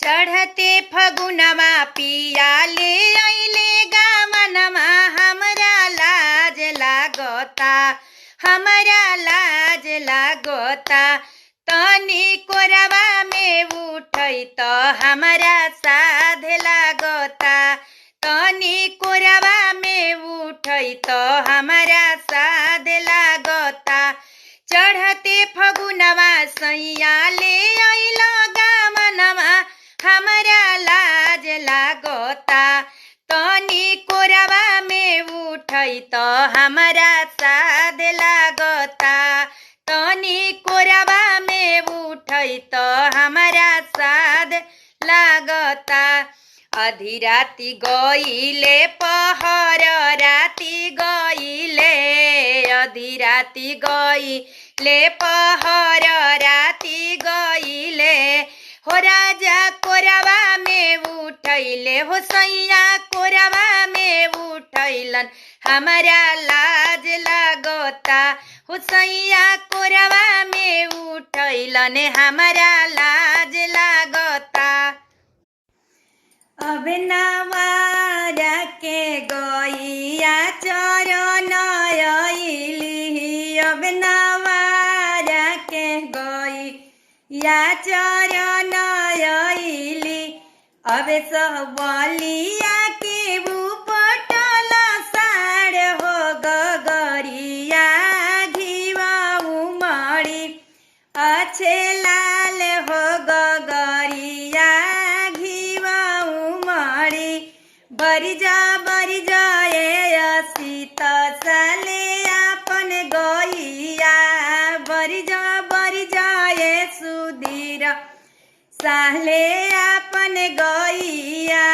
चढ़ते फगुनमा पिया ले अइले गावनमा हमरा लाज लागता हमरा लाज लागता तनी कोरवा में उठै त हमरा साध लागता तनी कोरवा में उठै त हमरा साध लागता चढ़ते फगुनवा सैया ले अइल गावनमा हमरा लाज लागता तनी कोरवा में उठै त हमरा साध लागता तनी कोरवा में उठै त हमरा साध लागता आधी राती गइले पहर राती गइले आधी राती गइले पहर राती गइले हो राजा कोरवा में उठैले हो सैया कोरवा में उठैलन हमरा लाज लागता हो सैया कोरवा में उठैलन हमरा लाज लागता अब नवारा के गइया चरण अइली अब नवारा के गइया चरण अइली अब सबलिया के उपटल साड़ हो गगरिया घिवा उमड़ी अच्छे लाल हो गगरिया बरी जाए असित साले आपन गइया बरी जाए सुधीर साले आपन गइया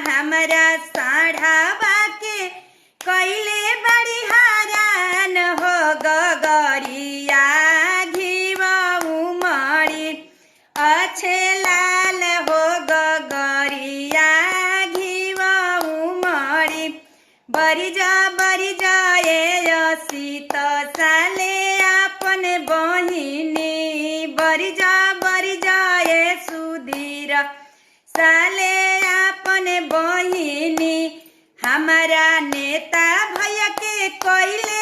हमरा साढ़ावा के कैले बड़ी हारान हो गगरिया घिवा उमड़ी अच्छे लाल हो गगरिया बरी जाए असित साले आपन बहिनी बरी जाए सुधीर साले आपन बहिनी हमारा नेता भैया के कैले